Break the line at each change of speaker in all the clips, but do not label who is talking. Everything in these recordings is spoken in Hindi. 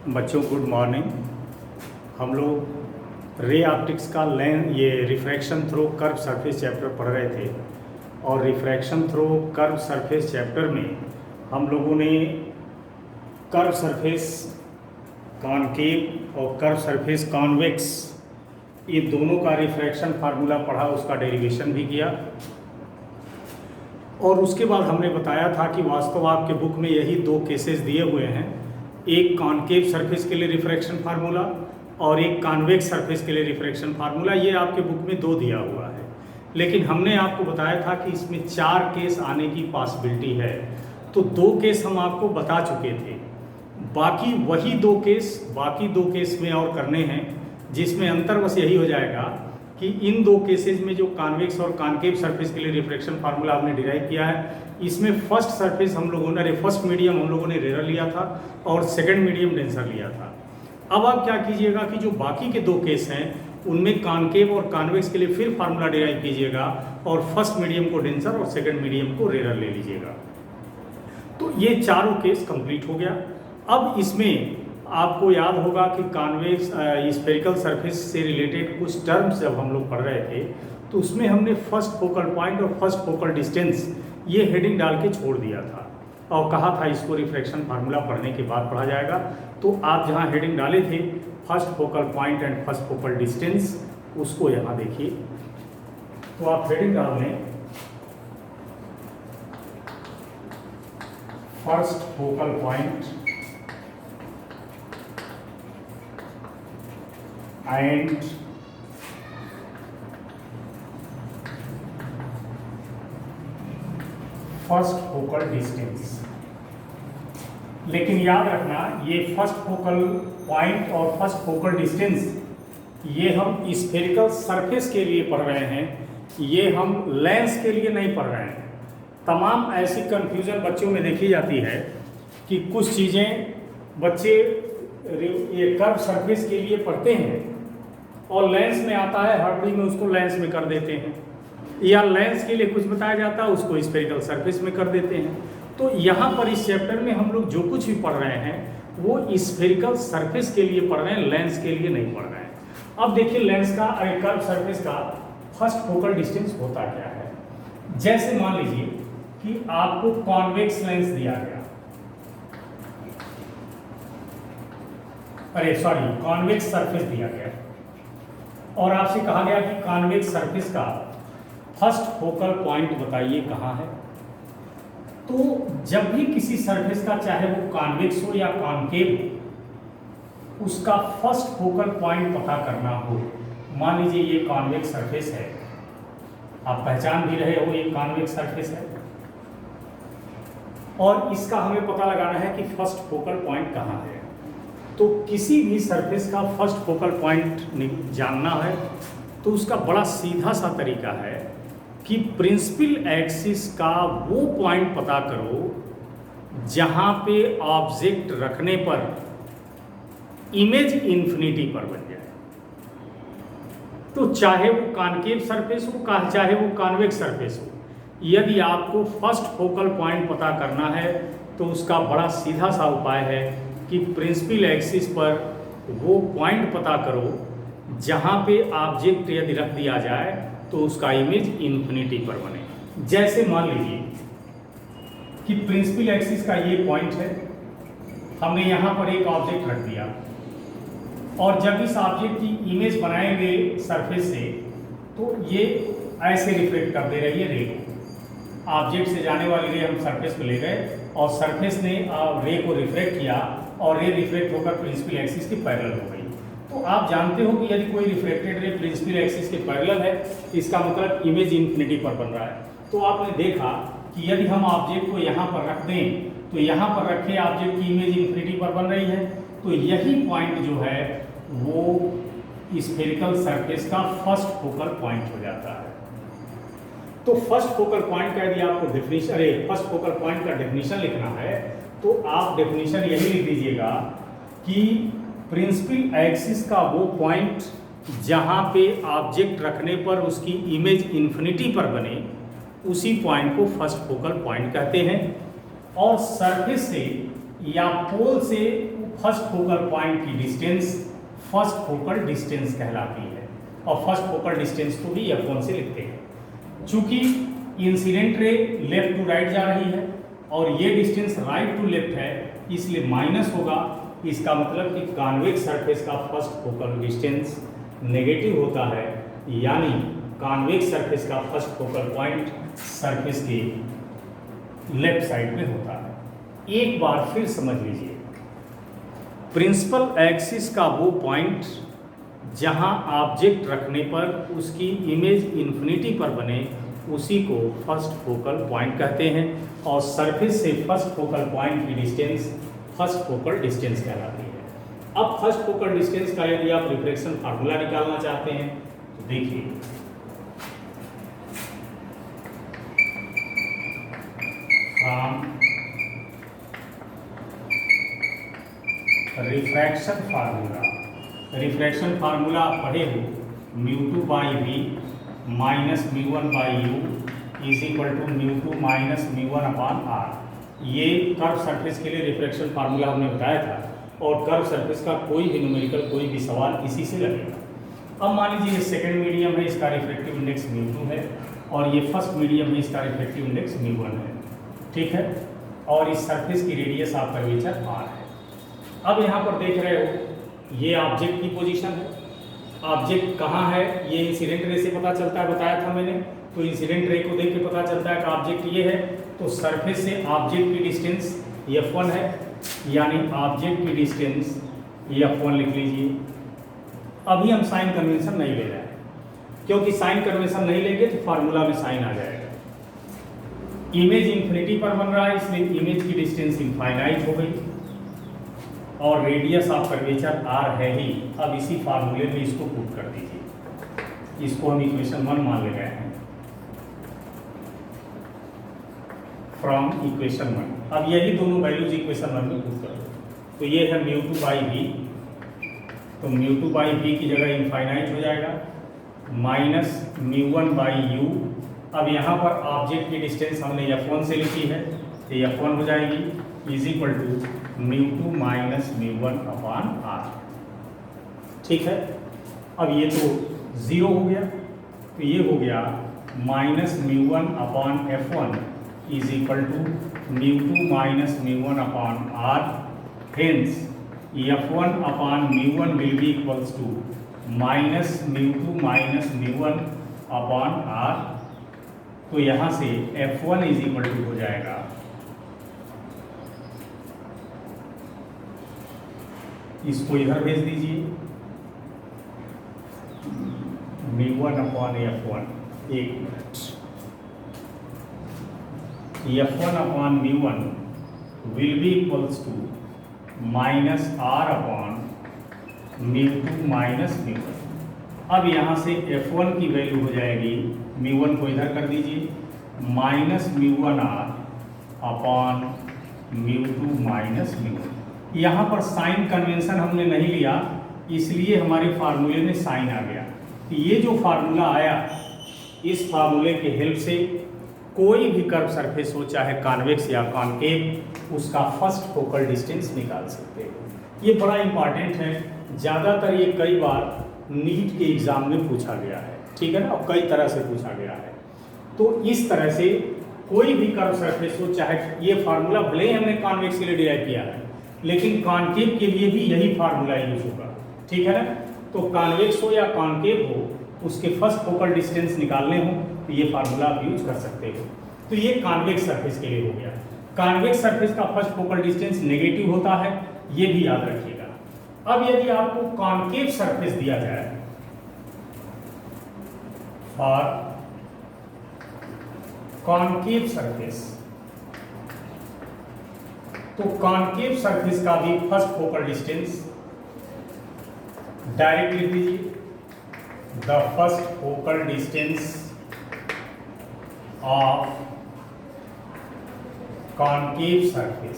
बच्चों गुड मॉर्निंग। हम लोग रे ऑप्टिक्स का ये refraction through curve surface chapter पढ़ रहे थे और refraction through curve surface chapter में हम लोगों ने कर्व सरफेस कॉनकेव और कर्व सरफेस कॉन्वेक्स ये दोनों का रिफ्रैक्शन फार्मूला पढ़ा, उसका डेरिवेशन भी किया। और उसके बाद हमने बताया था कि वास्तव आपके बुक में यही दो केसेस दिए हुए हैं, एक कॉनकेव सरफेस के लिए रिफ्रैक्शन फार्मूला और एक कॉन्वेक्स सरफेस के लिए रिफ्रैक्शन फार्मूला। ये आपके बुक में दो दिया हुआ है, लेकिन हमने आपको बताया था कि इसमें 4 केस आने की पॉसिबिलिटी है, तो 2 केस हम आपको बता चुके थे। बाकी दो केस में और करने हैं, जिसमें अंतर बस यही हो जाएगा कि इन 2 केसेस में जो कॉन्वेक्स और कॉनकेव सरफेस के लिए रिफ्रैक्शन फार्मूला हमने डिराइव किया है, इसमें फर्स्ट मीडियम हम लोगों ने रेयर लिया था और सेकंड मीडियम डेंसर लिया था। अब आप क्या कीजिएगा कि जो बाकी के 2 केस हैं उनमें कॉनकेव और कॉन्वेक्स के लिए फिर फार्मूला डिराइव कीजिएगा और फर्स्ट मीडियम को डेंसर और सेकंड मीडियम को रेयर ले लीजिएगा। तो ये चारों केस कंप्लीट हो गया। अब इसमें आपको याद होगा कि कॉन्वेक्स स्फेरिकल सरफेस से रिलेटेड कुछ टर्म्स जब हम लोग पढ़ रहे थे तो उसमें हमने फर्स्ट फोकल पॉइंट और फर्स्ट फोकल डिस्टेंस ये हेडिंग डाल के छोड़ दिया था और कहा था इसको रिफ्रैक्शन फार्मूला पढ़ने के बाद पढ़ा जाएगा। तो आप जहाँ हेडिंग डाले थे first focal point and first focal distance, उसको यहाँ देखिए। तो आप हेडिंग डाल लें first focal point and first focal distance. लेकिन याद रखना ये फर्स्ट फोकल पॉइंट और फर्स्ट फोकल डिस्टेंस ये हम स्फेरिकल सरफेस के लिए पढ़ रहे हैं, ये हम लेंस के लिए नहीं पढ़ रहे हैं। तमाम ऐसी कंफ्यूजन बच्चों में देखी जाती है कि कुछ चीज़ें बच्चे ये कर्व सरफेस के लिए पढ़ते हैं और लेंस में आता है हड़बड़ी में उसको लेंस में कर देते हैं, या लेंस के लिए कुछ बताया जाता है उसको स्फेरिकल सरफेस में कर देते हैं। तो यहाँ पर इस चैप्टर में हम लोग जो कुछ भी पढ़ रहे हैं वो स्फेरिकल सरफेस के लिए पढ़ रहे हैं, लेंस के लिए नहीं पढ़ रहे हैं। अब देखिए लेंस का कर्व सरफेस का फर्स्ट फोकल डिस्टेंस होता क्या है। जैसे मान लीजिए कि आपको कॉन्वेक्स लेंस दिया गया, कॉन्वेक्स सरफेस दिया गया और आपसे कहा गया कि कॉन्वेक्स सरफेस का फर्स्ट फोकल पॉइंट बताइए कहाँ है। तो जब भी किसी सरफेस का चाहे वो कॉन्वेक्स हो या कॉनकेव हो, उसका फर्स्ट फोकल पॉइंट पता करना हो। मान लीजिए ये कॉन्वेक्स सरफेस है, आप पहचान भी रहे हो ये कॉन्वेक्स सरफेस है, और इसका हमें पता लगाना है कि फर्स्ट फोकल पॉइंट कहाँ है। तो किसी भी सरफेस का फर्स्ट फोकल पॉइंट जानना है तो उसका बड़ा सीधा सा तरीका है कि प्रिंसिपल एक्सिस का वो पॉइंट पता करो जहाँ पे ऑब्जेक्ट रखने पर इमेज इन्फिनिटी पर बन जाए। तो चाहे वो कॉनकेव सरफेस हो चाहे वो कॉन्वेक्स सरफेस हो, यदि आपको फर्स्ट फोकल पॉइंट पता करना है तो उसका बड़ा सीधा सा उपाय है कि प्रिंसिपल एक्सिस पर वो पॉइंट पता करो जहाँ पे ऑब्जेक्ट यदि रख दिया जाए तो उसका इमेज इन्फिनिटी पर बने। जैसे मान लीजिए कि प्रिंसिपल एक्सिस का ये पॉइंट है, हमने यहाँ पर एक ऑब्जेक्ट रख दिया और जब इस ऑब्जेक्ट की इमेज बनाएंगे सरफेस से तो ये ऐसे रिफ्लेक्ट कर दे रही है रे को। ऑब्जेक्ट से जाने वाली रे हम सरफेस पे ले गए और सरफेस ने रे को रिफ्लेक्ट किया और रे रिफ्लेक्ट होकर प्रिंसिपल एक्सिस के पैरेलल हो गई। तो आप जानते हो कि यदि कोई रिफ्लेक्टेड रे प्रिंसिपल एक्सिस के पैरेलल है इसका मतलब इमेज इन्फिनिटी पर बन रहा है। तो आपने देखा कि यदि हम ऑब्जेक्ट को यहाँ पर रख दें तो यहाँ पर रखे ऑब्जेक्ट की इमेज इन्फिनिटी पर बन रही है। तो यही पॉइंट जो है वो स्फेरिकल सरफेस का फर्स्ट फोकल पॉइंट हो जाता है। तो फर्स्ट फोकल पॉइंट का यदि आपको फर्स्ट फोकल पॉइंट का डेफिनेशन लिखना है तो आप डेफिनेशन यही लिख दीजिएगा कि प्रिंसिपल एक्सिस का वो पॉइंट जहाँ पे ऑब्जेक्ट रखने पर उसकी इमेज इन्फिनिटी पर बने उसी पॉइंट को फर्स्ट फोकल पॉइंट कहते हैं। और सरफेस से या पोल से फर्स्ट फोकल पॉइंट की डिस्टेंस फर्स्ट फोकल डिस्टेंस कहलाती है, और फर्स्ट फोकल डिस्टेंस को भी F1 से लिखते हैं। चूंकि incident ray left to right जा रही है और ये डिस्टेंस राइट टू लेफ्ट है, इसलिए माइनस होगा। इसका मतलब कि कॉन्वेक्स सरफेस का फर्स्ट फोकल डिस्टेंस नेगेटिव होता है, यानी कॉन्वेक्स सरफेस का फर्स्ट फोकल पॉइंट सरफेस के लेफ्ट साइड में होता है। एक बार फिर समझ लीजिए, प्रिंसिपल एक्सिस का वो पॉइंट जहां ऑब्जेक्ट रखने पर उसकी इमेज इन्फिनिटी पर बने, उसी को फर्स्ट फोकल पॉइंट कहते हैं, और सरफेस से फर्स्ट फोकल पॉइंट की डिस्टेंस फर्स्ट फोकल डिस्टेंस कहलाती है। अब फर्स्ट फोकल डिस्टेंस का यदि आप रिफ्लेक्शन फार्मूला निकालना चाहते हैं तो देखिए, रिफ्रैक्शन फार्मूला आप पढ़े हो, μ2 by we minus μ1 by you is equal to μ2 minus μ1 upon r. ये कर्व सरफेस के लिए रिफ्रैक्शन फार्मूला हमने बताया था, और कर्व सरफेस का कोई भी न्यूमेरिकल कोई भी सवाल इसी से लगेगा। अब मान लीजिए ये सेकंड मीडियम है, इसका रिफ्रैक्टिव इंडेक्स μ2 है, और ये फर्स्ट मीडियम है, इसका रिफ्रैक्टिव इंडेक्स μ1 है, ठीक है, और इस सरफेस की रेडियस आप कर्वेचर r है। अब यहाँ पर देख रहे हो ये ऑब्जेक्ट की पोजीशन है, ऑब्जेक्ट कहाँ है ये इंसिडेंट रे से पता चलता है, बताया था मैंने। तो इंसिडेंट रे को देख के पता चलता है कि ऑब्जेक्ट ये है, तो सरफेस से ऑब्जेक्ट की डिस्टेंस F1 है, यानी ऑब्जेक्ट की डिस्टेंस F1 लिख लीजिए। अभी हम साइन कन्वेंशन नहीं ले रहे हैं, क्योंकि साइन कन्वेंशन नहीं लेंगे तो फार्मूला में साइन आ जाएगा। इमेज इन्फिनिटी पर बन रहा है, इसलिए इमेज की डिस्टेंस इनफाइनाइट हो गई, और रेडियस ऑफ कर्वेचर r है ही। अब इसी फार्मूले में इसको पुट कर दीजिए, इसको हम इक्वेशन 1 मान ले गए हैं फ्रॉम इक्वेशन 1। अब यही दोनों वैल्यूज इक्वेशन 1 में पुट कर दो, तो ये है μ2 बाई वी, तो μ2 बाई वी की जगह इनफाइनाइट हो जाएगा, माइनस μ1 बाई यू। अब यहाँ पर ऑब्जेक्ट की डिस्टेंस हमने F1 से लिखी है, तो F1 हो जाएगी is equal to μ2 minus μ1 upon r, ठीक है। अब ये तो 0 हो गया, तो ये हो गया minus μ1 upon F1 is equal to μ2 minus μ1 upon r. Hence F1 upon μ1 will be equals to minus μ2 minus μ1 upon are. तो यहाँ से F1 इज इक्वल टू हो जाएगा इसको इधर भेज दीजिए, μ1 अपॉन F1, एक मिनट, F1 upon μ1 will be equals to minus r upon μ2 minus μ1। अब यहाँ से F1 की वैल्यू हो जाएगी, μ1 को इधर कर दीजिए, माइनस μ1r अपॉन μ2 माइनस μ1। यहाँ पर साइन कन्वेंशन हमने नहीं लिया, इसलिए हमारे फार्मूले में साइन आ गया। तो ये जो फार्मूला आया, इस फार्मूले के हेल्प से कोई भी कर्व सरफेस हो, चाहे कॉन्वेक्स या कॉनकेव, उसका फर्स्ट फोकल डिस्टेंस निकाल सकते हो। ये बड़ा इंपॉर्टेंट है, ज़्यादातर ये कई बार नीट के एग्ज़ाम में पूछा गया है, ठीक है ना, और कई तरह से पूछा गया है। तो इस तरह से कोई भी कर्व सरफेस हो, चाहे ये फार्मूला भले ही हमने कॉन्वेक्स के लिए डिराइव किया है, लेकिन कॉनकेव के लिए भी यही फार्मूला यूज होगा, ठीक है ना। तो कॉन्वेक्स हो या कॉनकेव हो, उसके फर्स्ट फोकल डिस्टेंस निकालने हो तो ये फार्मूला आप यूज कर सकते हो। तो ये कॉन्वेक्स सरफेस के लिए हो गया। कॉन्वेक्स सरफेस का फर्स्ट फोकल डिस्टेंस नेगेटिव होता है, ये भी याद रखिएगा। अब यदि आपको कॉनकेव सरफेस दिया जाए, फॉर कॉनकेव सरफेस, तो कॉनकेव सरफेस का भी फर्स्ट फोकल डिस्टेंस डायरेक्ट लिख दीजिए, the first focal distance of concave surface.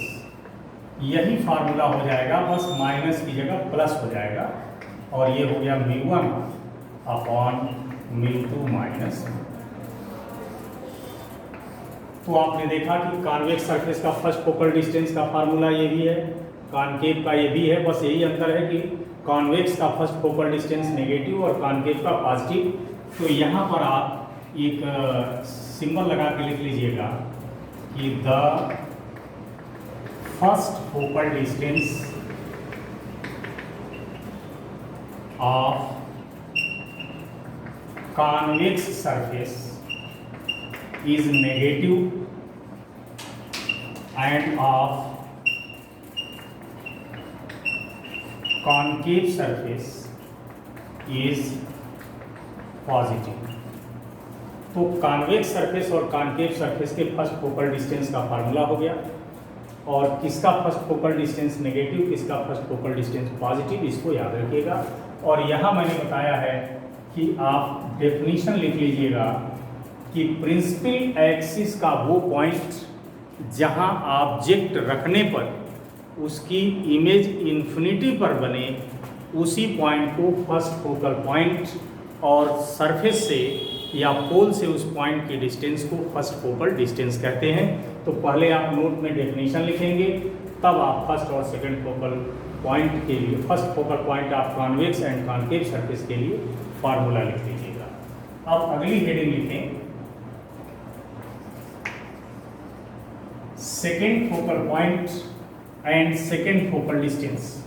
यही फार्मूला हो जाएगा, बस माइनस की जगह प्लस हो जाएगा, और ये हो गया μ1 अपॉन μ2 माइनस। तो आपने देखा कि कॉन्वेक्स सरफेस का फर्स्ट फोकल डिस्टेंस का फार्मूला ये भी है, कॉनकेव का ये भी है, बस यही अंतर है कि कॉन्वेक्स का फर्स्ट फोकल डिस्टेंस नेगेटिव और कॉनकेव का पॉजिटिव। तो यहाँ पर आप एक सिंबल लगा के लिख लीजिएगा कि the first focal distance of convex surface is negative and of concave surface is positive। तो कॉन्वेक्स सरफेस और कॉनकेव सरफेस के फर्स्ट फोकल डिस्टेंस का फार्मूला हो गया, और किसका फर्स्ट फोकल डिस्टेंस नेगेटिव, किसका फर्स्ट फोकल डिस्टेंस पॉजिटिव, इसको याद रखिएगा। और यहाँ मैंने बताया है कि आप डेफिनीशन लिख लीजिएगा कि प्रिंसिपल एक्सिस का वो पॉइंट जहां ऑब्जेक्ट रखने पर उसकी इमेज इन्फिनिटी पर बने, उसी पॉइंट को फर्स्ट फोकल पॉइंट, और सरफेस से या पोल से उस पॉइंट की डिस्टेंस को फर्स्ट फोकल डिस्टेंस कहते हैं। तो पहले आप नोट में डेफिनीशन लिखेंगे, तब आप फर्स्ट और सेकंड फोकल पॉइंट के लिए, first focal point of convex and concave surface के लिए फार्मूला लिख लीजिएगा। अब अगली हेडिंग लिखें, second focal point and second focal distance.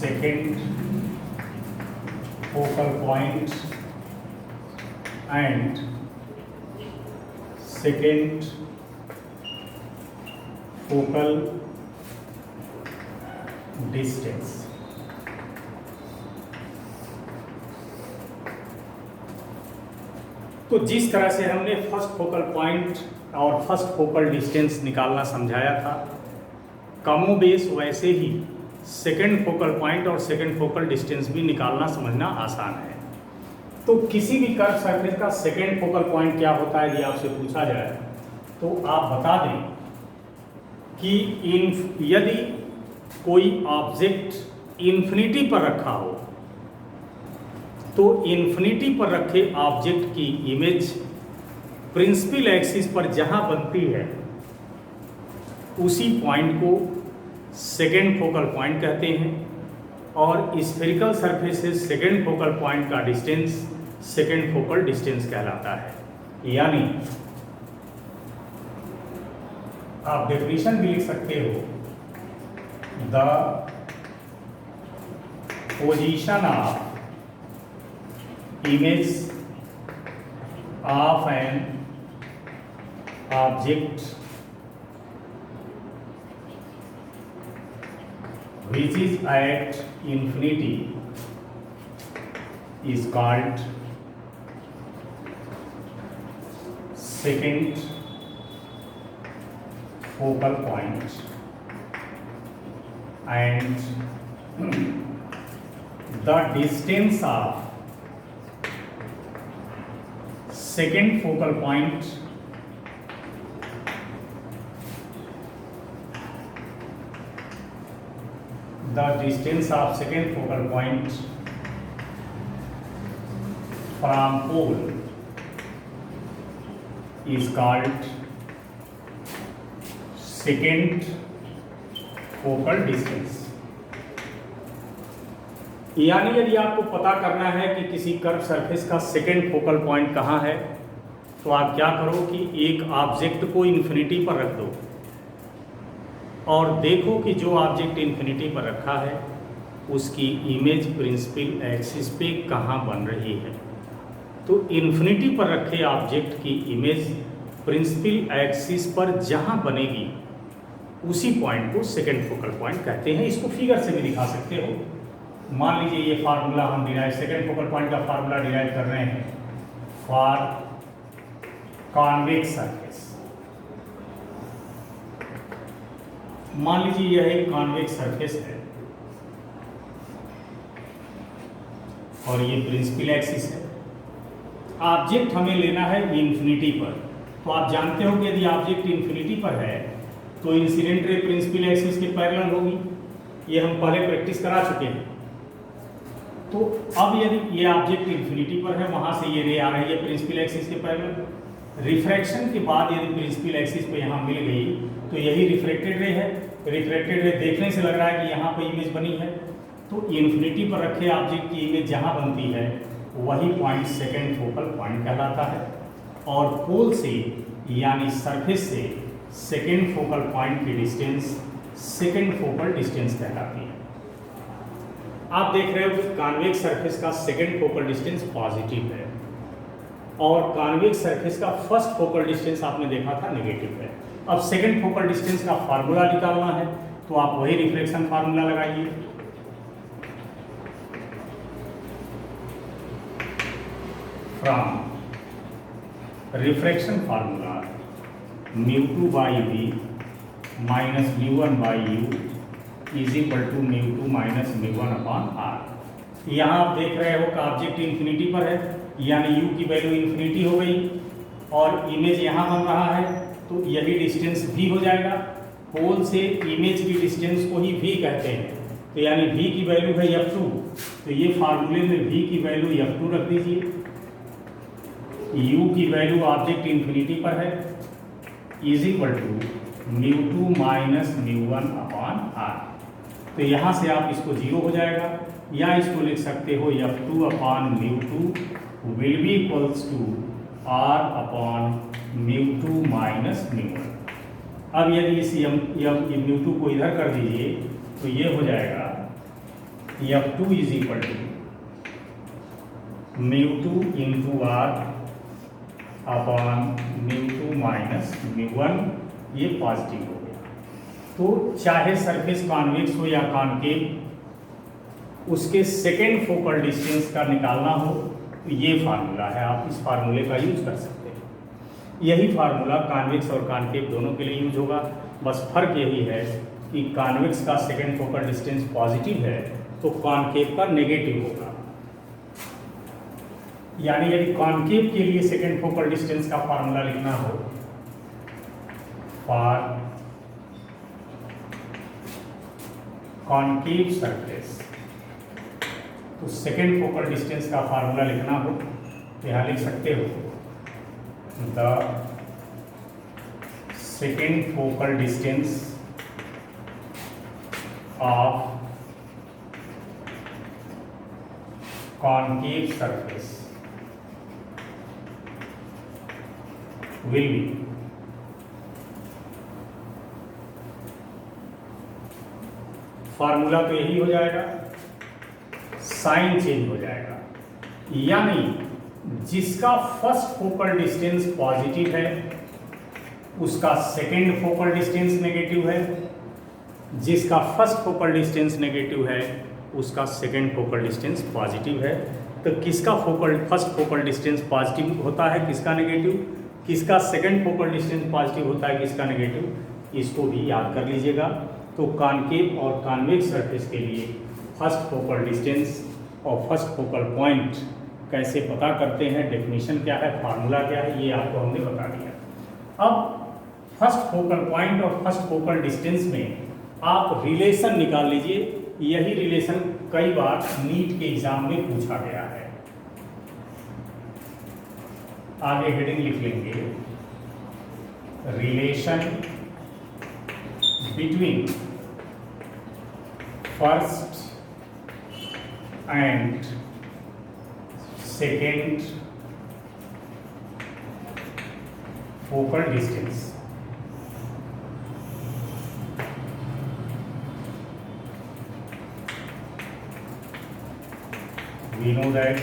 Second focal point and second focal distance. तो जिस तरह से हमने फर्स्ट फोकल पॉइंट और फर्स्ट फोकल डिस्टेंस निकालना समझाया था, कमोबेश वैसे ही सेकेंड फोकल पॉइंट और सेकेंड फोकल डिस्टेंस भी निकालना समझना आसान है। तो किसी भी कर्व सरफेस का सेकेंड फोकल पॉइंट क्या होता है, यदि आपसे पूछा जाए तो आप बता दें कि यदि कोई ऑब्जेक्ट इन्फिनिटी पर रखा हो तो इन्फिनिटी पर रखे ऑब्जेक्ट की इमेज प्रिंसिपल एक्सिस पर जहां बनती है उसी पॉइंट को सेकेंड फोकल पॉइंट कहते हैं, और स्फेरिकल सरफेस से सेकेंड फोकल पॉइंट का डिस्टेंस सेकेंड फोकल डिस्टेंस कहलाता है। यानी आप डेफिनेशन भी लिख सकते हो, the position of image of an object which is at infinity is called second focal point, and the distance of second focal point the distance of second focal point from pole is called second focal distance। यानी यदि आपको पता करना है कि किसी कर्व सरफेस का सेकेंड फोकल पॉइंट कहाँ है, तो आप क्या करो कि एक ऑब्जेक्ट को इन्फिनिटी पर रख दो और देखो कि जो ऑब्जेक्ट इन्फिनिटी पर रखा है उसकी इमेज प्रिंसिपल एक्सिस पे कहाँ बन रही है। तो इन्फिनिटी पर रखे ऑब्जेक्ट की इमेज प्रिंसिपल एक्सिस पर जहाँ बनेगी उसी पॉइंट को सेकेंड फोकल पॉइंट कहते हैं। इसको फिगर से भी दिखा सकते हो। मान लीजिए ये फार्मूला हम डिराइव, सेकेंड फोकल पॉइंट का फार्मूला डिराइव कर रहे हैं फॉर कॉन्वेक्स सरफेस। मान लीजिए यह एक कॉन्वेक्स सरफेस है और ये प्रिंसिपल एक्सिस है। ऑब्जेक्ट हमें लेना है इन्फिनिटी पर, तो आप जानते हो कि यदि ऑब्जेक्ट इन्फिनिटी पर है तो इंसिडेंट रे प्रिंसिपल एक्सिस के पैरेलल होगी। ये हम पहले प्रैक्टिस करा चुके हैं। तो अब यदि ये ऑब्जेक्ट इन्फिनिटी पर है, वहाँ से ये रे आ रही है प्रिंसिपल एक्सिस के पैरेलल, रिफ्रैक्शन के बाद यदि प्रिंसिपल एक्सिस पे यहाँ मिल गई तो यही रिफ्लेक्टेड रे है। रिफ्लेक्टेड रे देखने से लग रहा है कि यहाँ पे इमेज बनी है, तो इन्फिनिटी पर रखे ऑब्जेक्ट की इमेज जहाँ बनती है वही पॉइंट सेकेंड फोकल पॉइंट कहलाता है। और पोल से यानी सरफेस से सेकेंड फोकल पॉइंट की डिस्टेंस सेकेंड फोकल डिस्टेंस कहलाती है। आप देख रहे हो कि कॉन्वेक्स सरफेस का सेकेंड फोकल डिस्टेंस पॉजिटिव है और कॉन्वेक्स सरफेस का फर्स्ट फोकल डिस्टेंस आपने देखा था नेगेटिव है। अब सेकेंड फोकल डिस्टेंस का फार्मूला निकालना है, तो आप वही रिफ्लेक्शन फार्मूला लगाइए। From refraction formula μ2 by we minus μ1 by you is equal to μ2 minus μ1 upon are. यहाँ आप देख रहे हो कि ऑब्जेक्ट इन्फिनिटी पर है, यानी u की वैल्यू इन्फिनिटी हो गई और इमेज यहाँ बन रहा है, तो यही डिस्टेंस v हो जाएगा। पोल से इमेज की डिस्टेंस को ही v कहते हैं, तो यानी v की वैल्यू है f2, तो ये फार्मूले में v की वैल्यू f2 रख दीजिए। u की वैल्यू ऑब्जेक्ट इन्फिनिटी पर है is equal to μ2 minus μ1 upon R. तो यहाँ से आप इसको जीरो हो जाएगा, या इसको लिख सकते हो f2 upon μ2 will be equals to r upon μ2 minus μ1। अब यदि इस μ2 को इधर कर दीजिए तो ये हो जाएगा f2 is equal to μ2 into R upon μ2 minus μ1, ये पॉजिटिव हो गया। तो चाहे सरफेस कॉन्वेक्स हो या कॉनकेव, उसके सेकेंड फोकल डिस्टेंस का निकालना हो तो ये फार्मूला है, आप इस फार्मूले का यूज कर सकते हैं। यही फार्मूला कॉन्वेक्स और कॉनकेव दोनों के लिए यूज होगा, बस फर्क यही है कि कॉन्वेक्स का सेकेंड फोकल डिस्टेंस पॉजिटिव है तो कॉनकेव का नेगेटिव होगा। यानी यदि कॉनकेव के लिए सेकेंड फोकल डिस्टेंस का फार्मूला लिखना हो, फॉर कॉनकेव सरफेस, तो सेकेंड फोकल डिस्टेंस का फार्मूला लिखना हो तो यहाँ लिख सकते हो the second focal distance of concave surface will be, formula तो यही हो जाएगा, साइन चेंज हो जाएगा। यानी जिसका फर्स्ट फोकल डिस्टेंस पॉजिटिव है उसका सेकेंड फोकल डिस्टेंस नेगेटिव है, जिसका फर्स्ट फोकल डिस्टेंस नेगेटिव है उसका सेकेंड फोकल डिस्टेंस पॉजिटिव है। तो किसका फर्स्ट फोकल डिस्टेंस पॉजिटिव होता है, किसका नेगेटिव, किसका सेकेंड फोकल डिस्टेंस पॉजिटिव होता है, किसका नेगेटिव, इसको भी याद कर लीजिएगा। तो कॉनकेव और कॉन्वेक्स सरफेस के लिए फर्स्ट फोकल डिस्टेंस और फर्स्ट फोकल पॉइंट कैसे पता करते हैं, डेफिनेशन क्या है, फार्मूला क्या है, ये आपको हमने बता दिया। अब फर्स्ट फोकल पॉइंट और फर्स्ट फोकल डिस्टेंस में आप रिलेशन निकाल लीजिए। यही रिलेशन कई बार नीट के एग्जाम में पूछा गया है। आगे हेडिंग लिख लेंगे, relation between first and second focal distance. We know that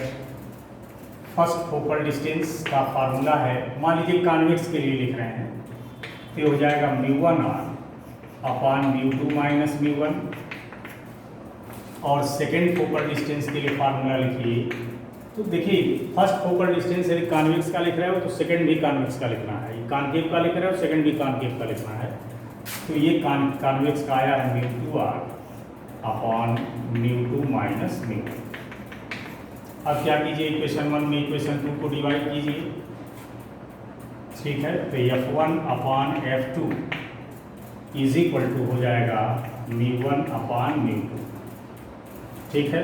first focal distance का फार्मूला है, मान लीजिए कॉन्वेक्स के लिए लिख रहे हैं तो हो जाएगा μ1 r अपॉन μ2 माइनस μ1, और सेकेंड फोकल डिस्टेंस के लिए फार्मूला लिखिए। तो देखिए फर्स्ट फोकल डिस्टेंस यदि कॉन्वेक्स का लिख रहे हो तो सेकेंड भी कॉन्वेक्स का लिखना है, ये कॉनकेव का लिख रहे हो सेकेंड भी कॉनकेव का लिखना है। तो ये कॉन्वेक्स का आया है μ2 r अपॉन μ2 माइनस μ1। अब क्या कीजिए, इक्वेशन 1 में इक्वेशन 2 को डिवाइड कीजिए, ठीक है। तो f1 upon f2 is equal to हो जाएगा μ1 अपॉन μ2, ठीक है।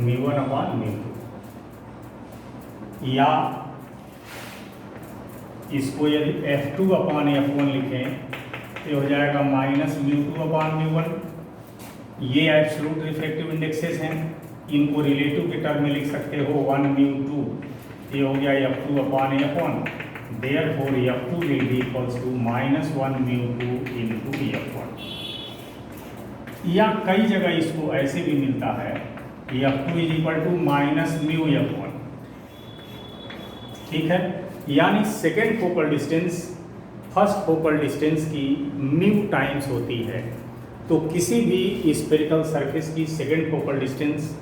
म्यू 1 अपान म्यू 2, या इसको यदि F2 अपान F1 लिखें तो हो जाएगा माइनस म्यू 2 अपान म्यू 1। ये एब्सोल्यूट रिफ्रैक्टिव इंडेक्सेस हैं, इनको रिलेटिव के टर्म में लिख सकते हो 1 म्यू 2, ये हो गया F2 upon F1, therefore F2 will be equals to minus 1 mu 2 into F1। या कई जगह इसको ऐसे भी मिलता है F2 is equal to minus mu F1, ठीक है। यानी second focal distance first focal distance की म्यू टाइम्स होती है। तो किसी भी स्फेरिकल सरफेस की second focal distance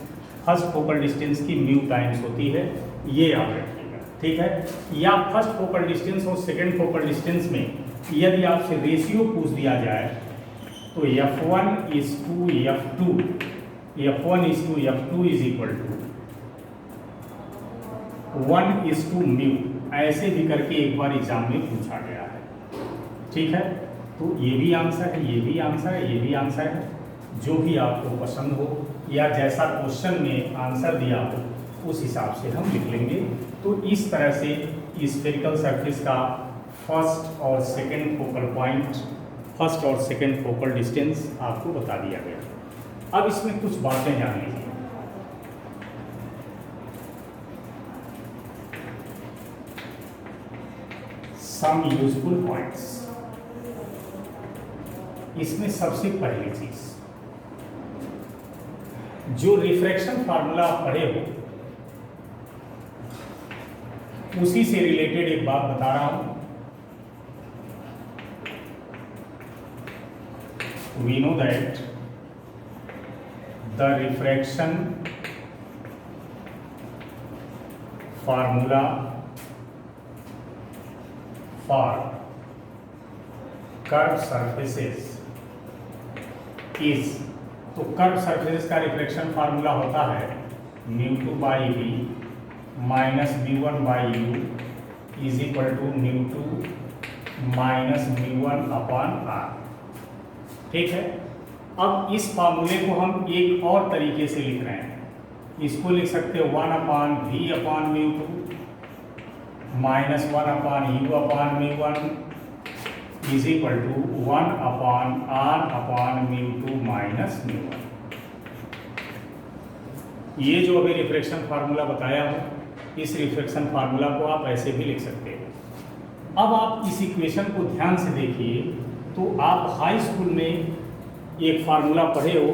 first focal distance की म्यू टाइम्स होती है, ये याद रखिएगा, ठीक है। या फर्स्ट फोकल डिस्टेंस और सेकेंड फोकल डिस्टेंस में यदि आपसे रेशियो पूछ दिया जाए तो F1 is to F2, F1 is to F2 is equal to 1 is to mu, ऐसे भी करके एक बार एग्जाम में पूछा गया है, ठीक है। तो ये भी आंसर है, ये भी आंसर है, ये भी आंसर है, जो भी आपको पसंद हो या जैसा क्वेश्चन में आंसर दिया हो उस हिसाब से हम लिख लेंगे। तो इस तरह से स्फेरिकल सरफेस का फर्स्ट और सेकंड फोकल पॉइंट, फर्स्ट और सेकंड फोकल डिस्टेंस आपको बता दिया गया। अब इसमें कुछ बातें जान लीजिए। सम यूजफुल पॉइंट्स, इसमें सबसे पहली चीज, जो रिफ्रैक्शन फार्मूला आप पढ़े हो उसी से रिलेटेड एक बात बता रहा हूं। We know that the refraction formula for curve surfaces is, तो कर्व सरफेसेस का रिफ्लेक्शन फार्मूला होता है mu 2 by we minus mu 1 by you is equal to mu 2 minus mu 1 upon R, ठीक है। अब इस फार्मूले को हम एक और तरीके से लिख रहे हैं, इसको लिख सकते हो 1 upon V upon mu 2 minus 1 upon U upon mu 1 is equal to 1 upon R upon mu 2 minus mu 1। ये जो अभी रिफ्रैक्शन फार्मूला बताया हूँ, इस रिफ्रैक्शन फार्मूला को आप ऐसे भी लिख सकते हो। अब आप इस इक्वेशन को ध्यान से देखिए, तो आप हाई स्कूल में एक फार्मूला पढ़े हो,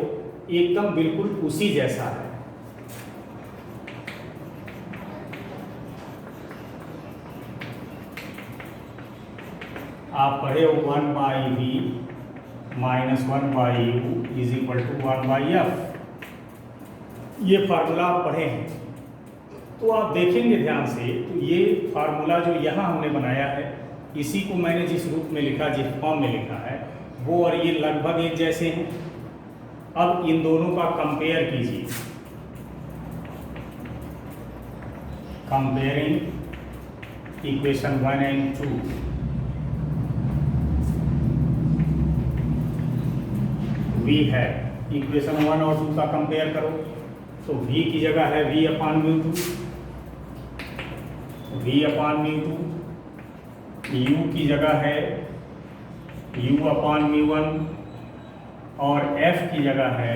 एकदम बिल्कुल उसी जैसा है। आप पढ़े हो 1 by we minus 1 by you is equal to 1 by f, ये फार्मूला आप पढ़े हैं। तो आप देखेंगे ध्यान से, तो ये फार्मूला जो यहाँ हमने बनाया है, इसी को मैंने जिस रूप में लिखा, जिस फॉर्म में लिखा है, वो और ये लगभग एक जैसे हैं। अब इन दोनों का कंपेयर कीजिए, कंपेयरिंग इक्वेशन 1 एंड 2, वी है इक्वेशन 1 और 2 का कंपेयर करो, तो v की जगह है v अपान म्यू 2, v अपान म्यू 2, u की जगह है u अपान म्यू 1 और f की जगह है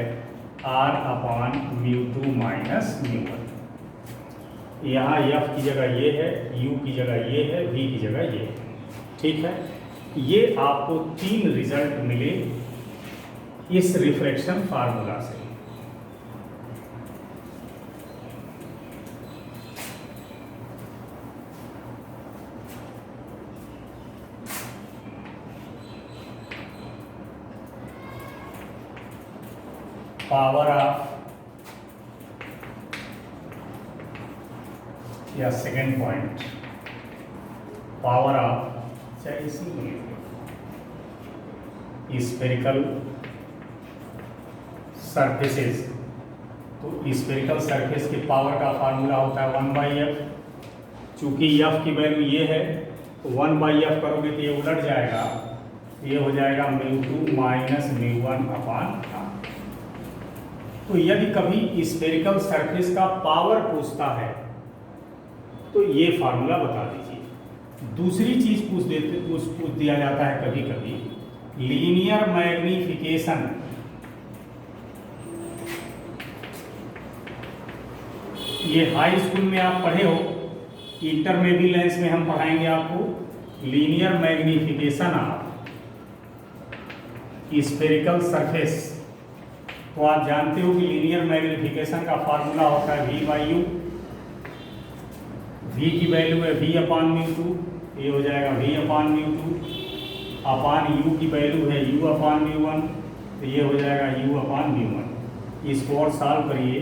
r अपान म्यू 2 माइनस म्यू 1। यहाँ f की जगह ये है, u की जगह ये है, v की जगह ये है, ठीक है। ये आपको 3 रिजल्ट मिले इस रिफ्रैक्शन फार्मूला से। पावर ऑफ या सेकेंड पॉइंट, पावर ऑफ, चाहे इसी को लिखिए, स्फेरिकल सरफेसेस। तो स्फेरिकल सरफेस के पावर का फार्मूला होता है 1 बाई एफ। चूँकि एफ की वैल्यू ये है, तो 1 बाई एफ करोगे तो ये उलट जाएगा, ये हो जाएगा mu 2 minus mu 1 upon are. तो यदि कभी स्फेरिकल सरफेस का पावर पूछता है तो ये फार्मूला बता दीजिए। दूसरी चीज पूछ दिया जाता है कभी कभी, लीनियर मैग्नीफिकेशन। ये हाई स्कूल में आप पढ़े हो, इंटर में भी लेंस में हम पढ़ाएंगे आपको linear magnification of spherical surface. तो आप जानते हो कि लीनियर मैग्नीफिकेशन का फार्मूला होता है V/U। V की वैल्यू है V/μ2, ये हो जाएगा V/μ2 अपान U की वैल्यू है U/μ1, तो ये हो जाएगा U/μ1। इसको और सॉल्व करिए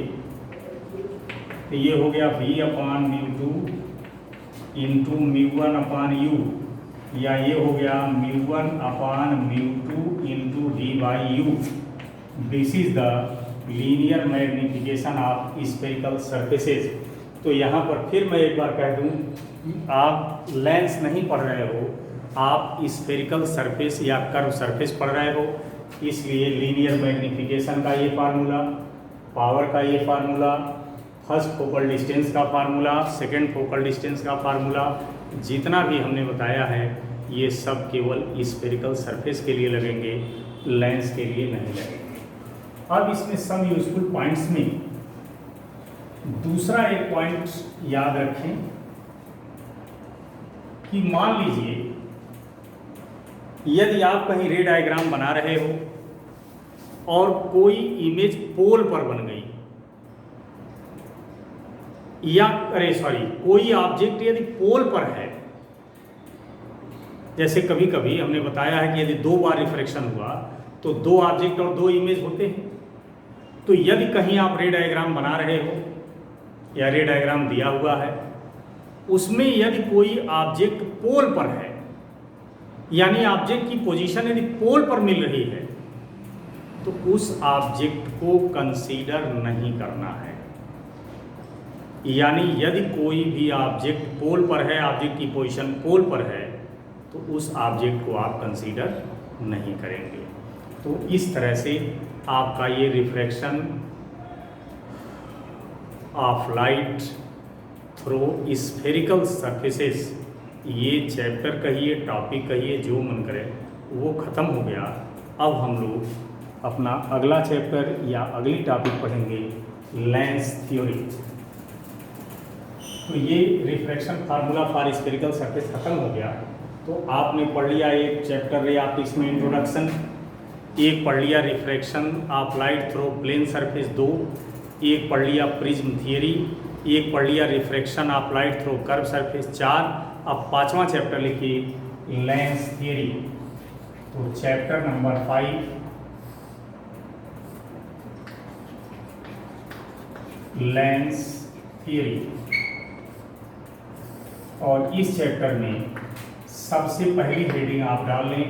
तो ये हो गया V/μ2 इंटू μ1/U, या ये हो गया μ1/μ2 into D/U। This is the linear magnification of spherical surfaces. तो यहाँ पर फिर मैं एक बार कह दूँ, आप लेंस नहीं पढ़ रहे हो, आप स्फेरिकल सरफेस या कर्व सरफेस पढ़ रहे हो, इसलिए लीनियर मैग्नीफिकेशन का ये फार्मूला, पावर का ये फार्मूला, फर्स्ट फोकल डिस्टेंस का फार्मूला, सेकंड फोकल डिस्टेंस का फार्मूला, जितना भी हमने बताया है ये सब केवल स्फेरिकल सरफेस के लिए लगेंगे, लेंस के लिए नहीं लगेंगे। अब इसमें सम यूजफुल पॉइंट्स में दूसरा एक पॉइंट याद रखें कि मान लीजिए यदि आप कहीं रे डायग्राम बना रहे हो और कोई इमेज पोल पर बन गई, या कोई ऑब्जेक्ट यदि पोल पर है, जैसे कभी कभी हमने बताया है कि यदि 2 बार रिफ्रैक्शन हुआ तो 2 ऑब्जेक्ट और 2 इमेज होते हैं। तो यदि कहीं आप रे डायग्राम बना रहे हो या रे डायग्राम दिया हुआ है, उसमें यदि कोई ऑब्जेक्ट पोल पर है, यानी ऑब्जेक्ट की पोजीशन यदि पोल पर मिल रही है, तो उस ऑब्जेक्ट को कंसीडर नहीं करना है। यानी यदि कोई भी ऑब्जेक्ट पोल पर है, ऑब्जेक्ट की पोजीशन पोल पर है, तो उस ऑब्जेक्ट को आप कंसीडर नहीं करेंगे। तो इस तरह से आपका ये refraction of light through spherical surfaces, ये चैप्टर कहिए, टॉपिक कहिए, जो मन करे वो ख़त्म हो गया। अब हम लोग अपना अगला चैप्टर या अगली टॉपिक पढ़ेंगे, लेंस थ्योरी। तो ये refraction formula for spherical surface ख़त्म हो गया। तो आपने पढ़ लिया एक चैप्टर रे ऑप्टिक्स में इंट्रोडक्शन, एक पढ़ लिया refraction of light through plane surface 2, एक पढ़ लिया प्रिज्म थियरी, एक पढ़ लिया refraction of light through curve surface 4। अब 5वां चैप्टर लिखिए, लेंस थियरी। तो चैप्टर नंबर 5, लेंस थियरी। और इस चैप्टर में सबसे पहली हेडिंग आप डाल लें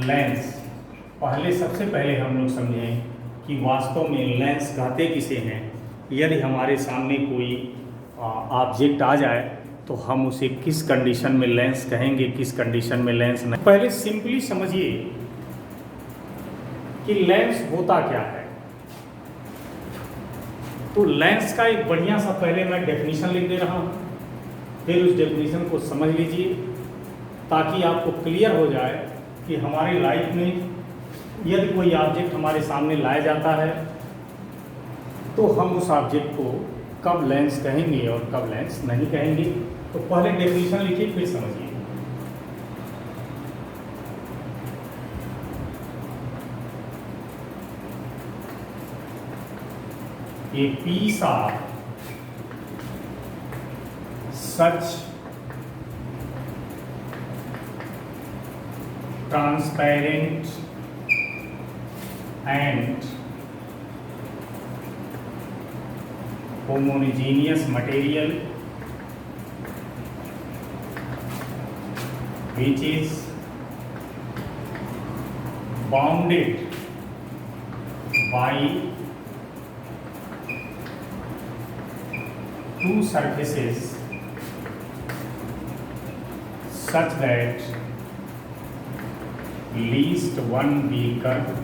लेंस। सबसे पहले हम लोग समझें कि वास्तव में लेंस कहते किसे हैं। यदि हमारे सामने कोई ऑब्जेक्ट आ जाए तो हम उसे किस कंडीशन में लेंस कहेंगे, किस कंडीशन में लेंस नहीं। पहले सिंपली समझिए कि लेंस होता क्या है। तो लेंस का एक बढ़िया सा पहले मैं डेफिनेशन लिख दे रहा हूँ, फिर उस डेफिनेशन को समझ लीजिए ताकि आपको क्लियर हो जाए कि हमारी लाइफ में यदि कोई ऑब्जेक्ट हमारे सामने लाया जाता है तो हम उस ऑब्जेक्ट को कब लेंस कहेंगे और कब लेंस नहीं कहेंगे। तो पहले डेफिनेशन लिखिए, फिर समझिए। A piece of such transparent and homogeneous material which is bounded by two surfaces such that least one be curved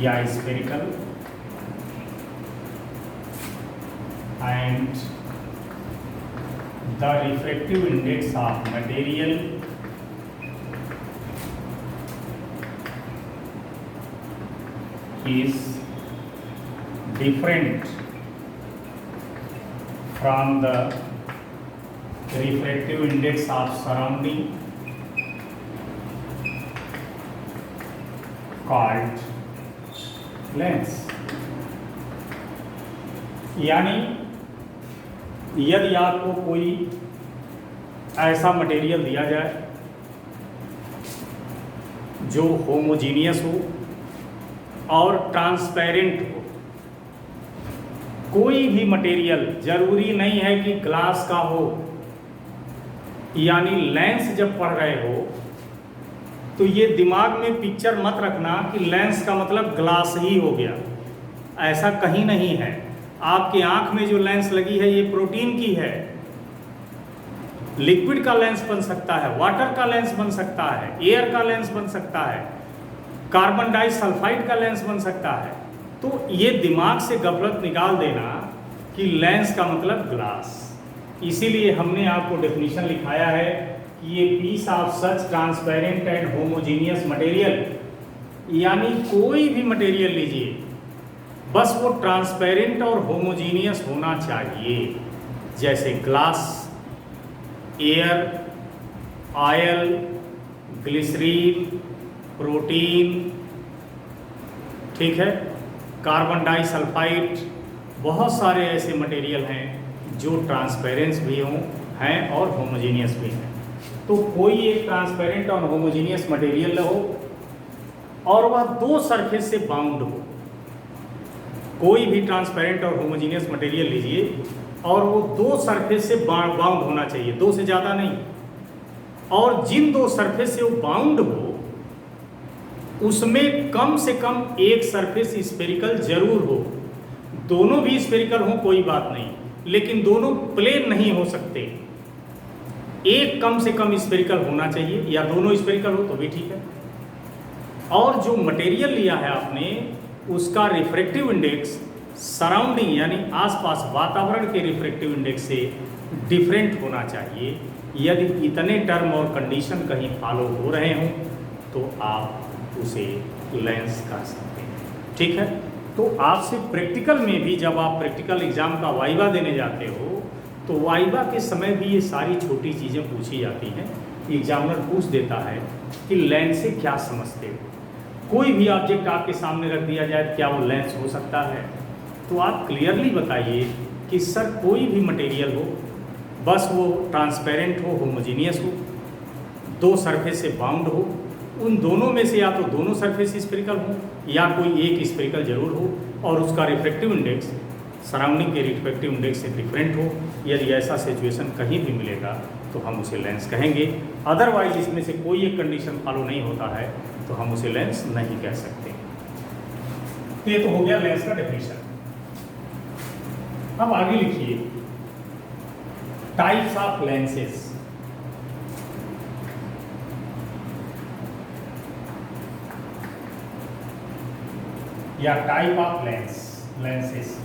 या spherical and the refractive index of material is different from the refractive index of surrounding called lens। यानी यदि आपको कोई ऐसा मटेरियल दिया जाए जो होमोजीनियस हो और ट्रांसपेरेंट हो, कोई भी मटेरियल, जरूरी नहीं है कि ग्लास का हो, यानी लेंस जब पढ़ रहे हो तो ये दिमाग में पिक्चर मत रखना कि लेंस का मतलब ग्लास ही हो गया, ऐसा कहीं नहीं है। आपके आंख में जो लेंस लगी है ये प्रोटीन की है, लिक्विड का लेंस बन सकता है, वाटर का लेंस बन सकता है, एयर का लेंस बन सकता है, कार्बन डाइसल्फाइड का लेंस बन सकता है। तो ये दिमाग से गफलत निकाल देना कि लेंस का मतलब ग्लास। इसीलिए हमने आपको डेफिनेशन लिखाया है कि ये piece of such transparent and homogeneous material, यानी कोई भी मटेरियल लीजिए, बस वो ट्रांसपेरेंट और होमोजीनियस होना चाहिए, जैसे glass, air, oil, glycerine, protein, ठीक है, कार्बन डाइसल्फाइड, बहुत सारे ऐसे मटेरियल हैं जो ट्रांसपेरेंट भी हैं और होमोजीनियस भी हैं। तो कोई एक ट्रांसपेरेंट और होमोजीनियस मटेरियल हो और वह दो सरफेस से बाउंड हो। कोई भी ट्रांसपेरेंट और होमोजीनियस मटेरियल लीजिए और वो दो सरफेस से बाउंड होना चाहिए, दो से ज़्यादा नहीं। और जिन दो सरफेस से वो बाउंड हो उसमें कम से कम एक सरफेस स्फेरिकल जरूर हो। दोनों भी स्फेरिकल हो कोई बात नहीं, लेकिन दोनों प्लेन नहीं हो सकते। एक कम से कम स्फेरिकल होना चाहिए, या दोनों स्फेरिकल हो तो भी ठीक है। और जो मटेरियल लिया है आपने, उसका रिफ्रैक्टिव इंडेक्स सराउंडिंग यानी आसपास वातावरण के रिफ्रैक्टिव इंडेक्स से डिफरेंट होना चाहिए। यदि इतने टर्म और कंडीशन कहीं फॉलो हो रहे हों तो आप उसे लेंस कर सकते हैं, ठीक है। तो आपसे प्रैक्टिकल में भी, जब आप प्रैक्टिकल एग्जाम का वाइवा देने जाते हो तो वाइवा के समय भी ये सारी छोटी चीज़ें पूछी जाती हैं। एग्जामिनर पूछ देता है कि लेंस से क्या समझते हो। कोई भी ऑब्जेक्ट आपके सामने रख दिया जाए, क्या वो लेंस हो सकता है? तो आप क्लियरली बताइए कि सर कोई भी मटेरियल हो, बस वो ट्रांसपेरेंट हो, होमोजीनियस हो, दो सरफेस से बाउंड हो, उन दोनों में से या तो दोनों सरफेस स्फेरिकल हो या कोई एक स्फेरिकल जरूर हो, और उसका रिफ्रैक्टिव इंडेक्स सराउंडिंग के रिफ्रैक्टिव इंडेक्स से डिफरेंट हो। यदि ऐसा सिचुएशन कहीं भी मिलेगा तो हम उसे लेंस कहेंगे। अदरवाइज इसमें से कोई एक कंडीशन फॉलो नहीं होता है तो हम उसे लेंस नहीं कह सकते। तो ये तो हो गया लेंस का डेफिनेशन। अब आगे लिखिए टाइप्स ऑफ लेंसेस। या टाइप ऑफ लेंसेस।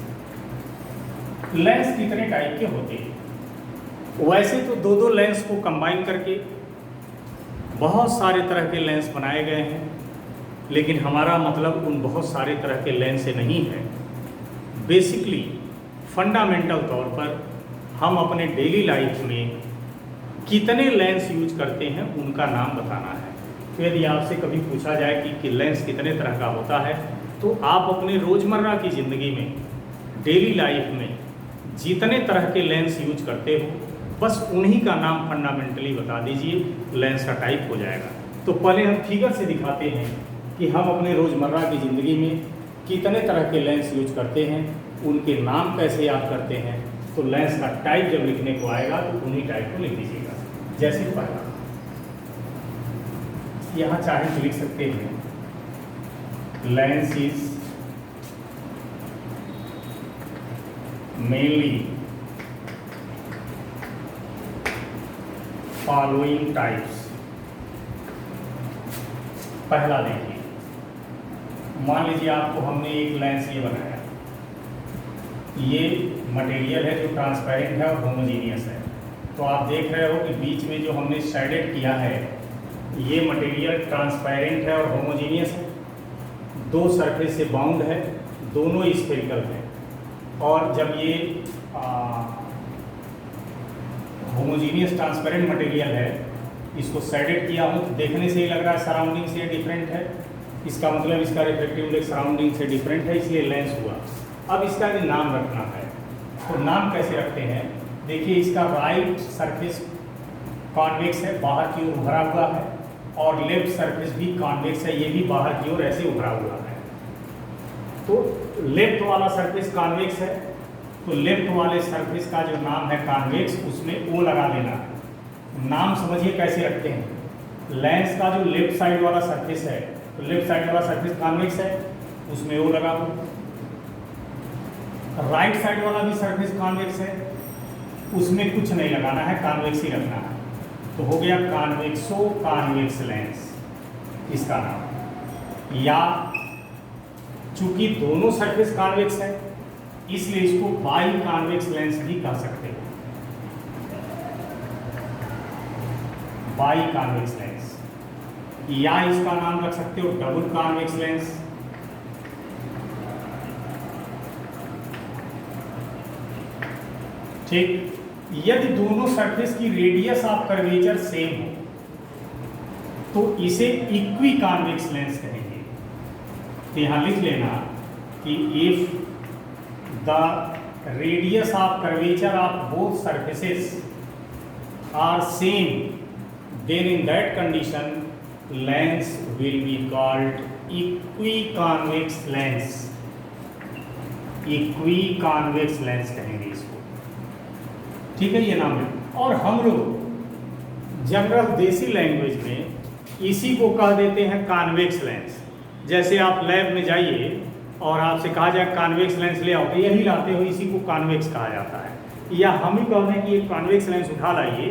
लेंस कितने टाइप के होते हैं? वैसे तो दो दो लेंस को कंबाइन करके बहुत सारे तरह के लेंस बनाए गए हैं, लेकिन हमारा मतलब उन बहुत सारे तरह के लेंस से नहीं है। बेसिकली फंडामेंटल तौर पर हम अपने डेली लाइफ में कितने लेंस यूज करते हैं उनका नाम बताना है। तो यदि आपसे कभी पूछा जाए कि लेंस कितने तरह का होता है, तो आप अपने रोज़मर्रा की ज़िंदगी में, डेली लाइफ में जितने तरह के लेंस यूज करते हो, बस उन्हीं का नाम फंडामेंटली बता दीजिए, लेंस का टाइप हो जाएगा। तो पहले हम फिगर से दिखाते हैं कि हम अपने रोज़मर्रा की ज़िंदगी में कितने तरह के लेंस यूज करते हैं, उनके नाम कैसे याद करते हैं। तो लेंस का टाइप जब लिखने को आएगा तो उन्हीं टाइप को लिख दीजिएगा। जैसे पहला, यहाँ चाहे तो लिख सकते हैं lens is mainly following types. पहला देखिए, मान लीजिए आपको हमने एक लेंस ये बनाया, ये मटेरियल है जो ट्रांसपेरेंट है और होमोजीनियस है। तो आप देख रहे हो कि बीच में जो हमने शेडेड किया है ये मटेरियल ट्रांसपेरेंट है और होमोजीनियस है, दो सरफेस से बाउंड है, दोनों स्फेरिकल है। और जब ये होमोजीनियस ट्रांसपेरेंट मटेरियल है, इसको शेडेड किया हूँ तो देखने से ही लग रहा है सराउंडिंग से डिफरेंट है, इसका मतलब इसका रिफ्लेक्टिव इंडेक्स सराउंडिंग से डिफरेंट है, इसलिए लेंस हुआ। अब इसका भी नाम रखना है, तो नाम कैसे रखते हैं? देखिए इसका राइट सरफेस कॉन्वेक्स है, बाहर की ओर उभरा हुआ है, और लेफ्ट सरफेस भी कॉन्वेक्स है, ये भी बाहर की ओर ऐसे उभरा हुआ है। तो लेफ्ट वाला सरफेस कॉन्वेक्स है, तो लेफ्ट वाले सरफेस का जो नाम है कॉन्वेक्स, उसमें ओ लगा देना है। नाम समझिए कैसे रखते हैं। लेंस का जो लेफ्ट साइड वाला सरफेस है, तो लेफ्ट साइड वाला सरफेस कॉन्वेक्स है, उसमें ओ लगा दो। राइट साइड वाला भी सरफेस कॉन्वेक्स है, उसमें कुछ नहीं लगाना है, कॉन्वेक्स ही रखना है। तो हो गया कॉन्वेक्सो कॉन्वेक्स लेंस इसका नाम। या चूंकि दोनों सरफेस कॉन्वेक्स है, इसलिए इसको बाई कॉन्वेक्स लेंस भी कह सकते हैं, बाई कॉन्वेक्स लेंस। या इसका नाम रख सकते हो डबल कॉन्वेक्स लेंस। ठीक, यदि दोनों सरफेस की रेडियस ऑफ कर्वेचर सेम हो तो इसे इक्वी कॉन्वेक्स लेंस कहेंगे। तो यहां लिख लेना कि if the radius of curvature of both surfaces are same, then in that condition lens will be called equiconvex lens। equiconvex lens कहेंगे इसको, ठीक है, ये नाम है। और हम लोग जनरल देसी लैंग्वेज में इसी को कह देते हैं कॉन्वेक्स लेंस। जैसे आप लैब में जाइए और आपसे कहा जाए कॉन्वेक्स लेंस ले आओ, तो यही लाते हो, इसी को कॉन्वेक्स कहा जाता है। या हम ही कह दें कि ये कॉन्वेक्स लेंस उठा लाइए,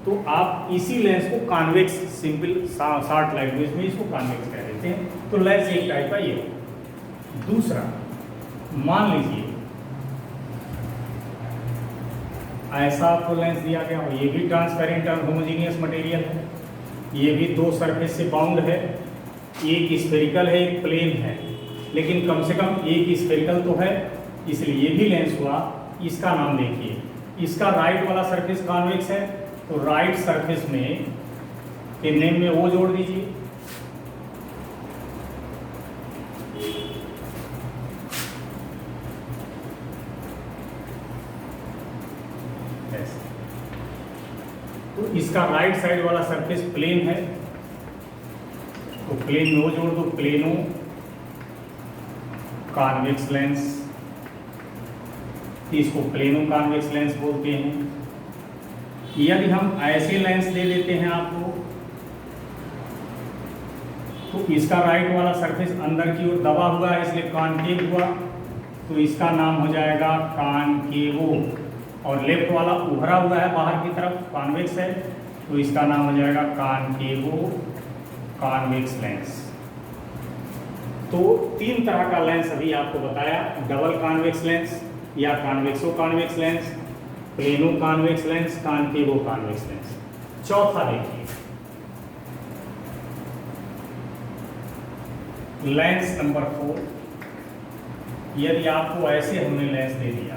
तो आप इसी लेंस को कॉन्वेक्स, सिंपल शॉर्ट लैंग्वेज में इसको कॉन्वेक्स कह देते हैं। तो लेंस एक टाइप का ये। दूसरा, मान लीजिए ऐसा आपको लेंस दिया गया हो, ये भी ट्रांसपेरेंट और होमोजीनियस मटेरियल है, ये भी दो सरफेस से बाउंड है, एक स्फेरिकल है एक प्लेन है, लेकिन कम से कम एक स्फेरिकल तो है, इसलिए ये भी लेंस हुआ। इसका नाम देखिए, इसका राइट वाला सरफेस कॉन्वेक्स है, तो राइट सरफेस में के नेम में वो जोड़ दीजिए। तो इसका राइट साइड वाला सरफेस प्लेन है, तो प्लेन में वो जोड़ दो, प्लेनो कॉन्वेक्स लेंस। इसको प्लेनो कॉन्वेक्स लेंस बोलते हैं। यदि हम ऐसे लेंस दे देते हैं आपको, तो इसका राइट वाला सरफेस अंदर की ओर दबा हुआ है, इसलिए कॉनकेव हुआ, तो इसका नाम हो जाएगा कॉनकेवो। और लेफ्ट वाला उभरा हुआ है बाहर की तरफ, कॉन्वेक्स है, तो इसका नाम हो जाएगा कॉनकेवो कॉन्वेक्स लेंस। तो तीन तरह का लेंस अभी आपको बताया, डबल कॉन्वेक्स लेंस या कॉन्वेक्सो convex lens, plano convex lens, कॉनकेवो convex lens. चौथा देखिए, लेंस नंबर 4। यदि आपको ऐसे हमने लेंस दे दिया,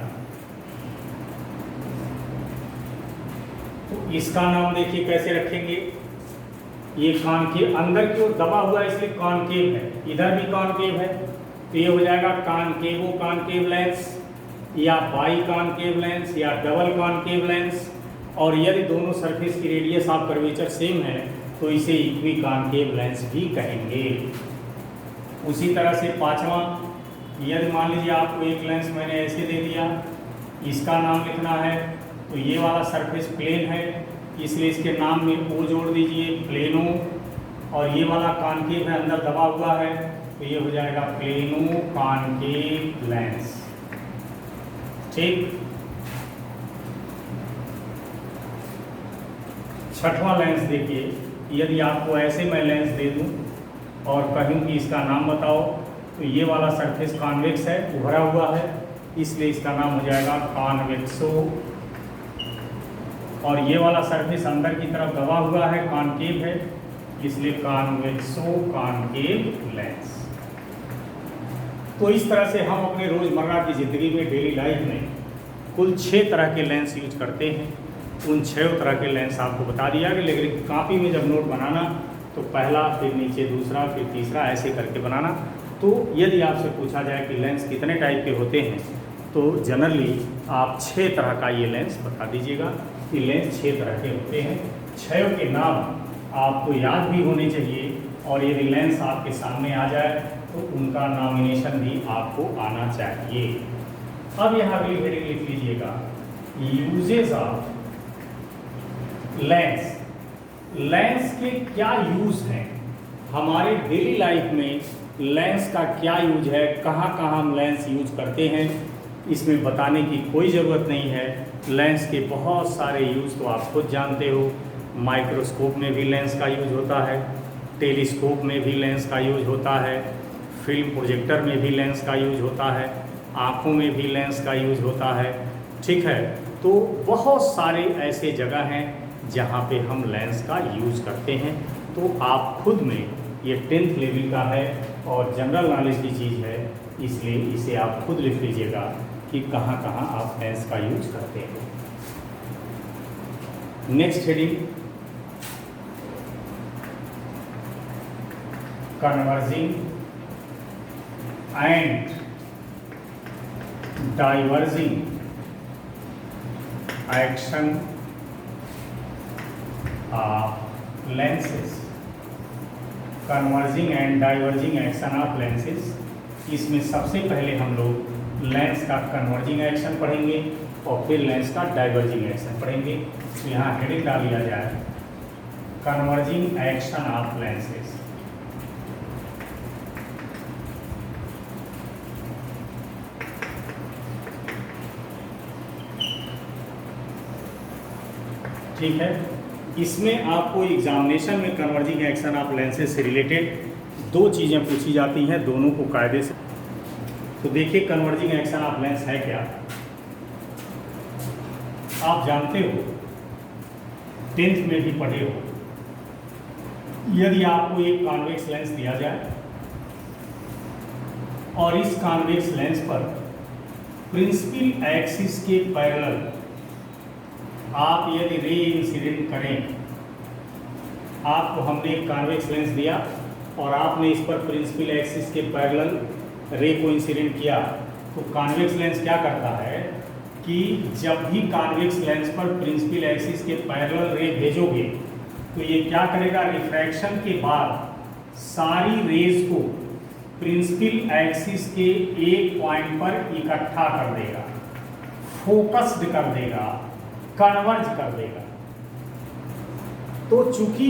तो इसका नाम देखिए कैसे रखेंगे। ये कॉनकेव, अंदर की ओर दबा हुआ है इसलिए कॉनकेव है, इधर भी कॉनकेव है, तो ये हो जाएगा कॉनकेवो कॉनकेव लेंस, या बाई कॉनकेव लेंस, या डबल कॉनकेव लेंस। और यदि दोनों सरफेस की रेडियस ऑफ कर्वेचर सेम है, तो इसे इक्वी कॉनकेव लेंस भी कहेंगे। उसी तरह से पांचवा, यदि मान लीजिए आपको एक लेंस मैंने ऐसे दे दिया, इसका नाम लिखना है, तो ये वाला सरफेस प्लेन है, इसलिए इसके नाम में ओ जोड़ दीजिए, प्लेनो। और ये वाला कॉनकेव है, अंदर दबा हुआ है, तो ये हो जाएगा प्लेनो कॉनकेव लेंस। ठीक, छठवां लेंस देखिए, यदि आपको ऐसे मैं लेंस दे दूं और कहूं कि इसका नाम बताओ, तो ये वाला सरफेस कॉन्वेक्स है, उभरा हुआ है, इसलिए इसका नाम हो जाएगा कॉन्वेक्सो। और ये वाला सरफेस अंदर की तरफ दबा हुआ है, कॉनकेव है, इसलिए कॉन्वेक्सो कॉनकेव लेंस। तो इस तरह से हम अपने रोज़मर्रा की ज़िंदगी में, डेली लाइफ में कुल 6 तरह के लेंस यूज करते हैं। उन 6 तरह के लेंस आपको बता दिया गया, लेकिन कॉपी में जब नोट बनाना तो पहला, फिर नीचे दूसरा, फिर तीसरा, ऐसे करके बनाना। तो यदि आपसे पूछा जाए कि लेंस कितने टाइप के होते हैं तो जनरली आप 6 तरह का ये लेंस बता दीजिएगा कि लेंस 6 तरह के होते हैं। 6 के नाम आपको याद भी होने चाहिए, और यदि लेंस आपके सामने आ जाए तो उनका नॉमिनेशन भी आपको आना चाहिए। अब यहाँ अगली हेडिंग लिख लीजिएगा, यूजेज ऑफ लेंस। लेंस के क्या यूज हैं, हमारे डेली लाइफ में लेंस का क्या यूज है, कहाँ कहाँ हम लेंस यूज करते हैं, इसमें बताने की कोई ज़रूरत नहीं है। लेंस के बहुत सारे यूज़ तो आप खुद जानते हो। माइक्रोस्कोप में भी लेंस का यूज होता है, टेलीस्कोप में भी लेंस का यूज होता है, फिल्म प्रोजेक्टर में भी लेंस का यूज होता है, आँखों में भी लेंस का यूज होता है। ठीक है, तो बहुत सारे ऐसे जगह हैं जहाँ पे हम लेंस का यूज करते हैं। तो आप खुद में, ये 10th लेवल का है और जनरल नॉलेज की चीज़ है, इसलिए इसे आप खुद लिख लीजिएगा कि कहाँ कहाँ आप लेंस का यूज करते हैं। Next heading, converging and diverging action of lenses. Converging and diverging action of lenses, इसमें सबसे पहले हम लोग लेंस का कन्वर्जिंग एक्शन पढ़ेंगे और फिर लेंस का डाइवर्जिंग एक्शन पढ़ेंगे। तो यहाँ हेडिंग डाल दिया जाए, कन्वर्जिंग एक्शन ऑफ लेंसेज। ठीक है, इसमें आपको एग्जामिनेशन में कन्वर्जिंग एक्शन ऑफ लेंसेज से रिलेटेड 2 चीज़ें पूछी जाती हैं, दोनों को कायदे से। तो देखिए कन्वर्जिंग एक्शन ऑफ लेंस है क्या। आप जानते हो, 10th में भी पढ़े हो, यदि आपको एक कॉन्वेक्स लेंस दिया जाए और इस कॉन्वेक्स लेंस पर प्रिंसिपल एक्सिस के पैरेलल आप यदि रे इंसिडेंट करें, आपको हमने एक कॉन्वेक्स लेंस दिया और आपने इस पर प्रिंसिपल एक्सिस के पैरेलल रे को इंसिडेंट किया, तो कॉन्वेक्स लेंस क्या करता है कि जब भी कॉन्वेक्स लेंस पर प्रिंसिपल एक्सिस के पैरेलल रे भेजोगे तो ये क्या करेगा, रिफ्रैक्शन के बाद सारी रेज को प्रिंसिपल एक्सिस के एक पॉइंट पर इकट्ठा कर देगा, फोकस्ड कर देगा, कन्वर्ज कर देगा। तो चूंकि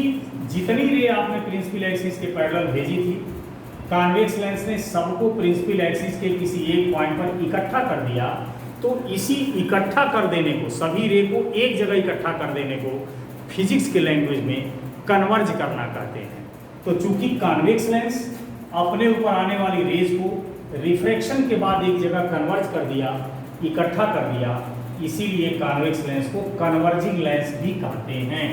जितनी रे आपने प्रिंसिपल एक्सिस के पैरेलल भेजी थी, कॉन्वेक्स लेंस ने सबको प्रिंसिपल एक्सिस के किसी एक पॉइंट पर इकट्ठा कर दिया, तो इसी इकट्ठा कर देने को, सभी रे को एक जगह इकट्ठा कर देने को फिजिक्स के लैंग्वेज में कन्वर्ज करना कहते हैं। तो चूंकि कॉन्वेक्स लेंस अपने ऊपर आने वाली रेज को रिफ्रैक्शन के बाद एक जगह कन्वर्ज कर दिया, इकट्ठा कर दिया, इसीलिए कॉन्वेक्स लेंस को कन्वर्जिंग लेंस भी कहते हैं।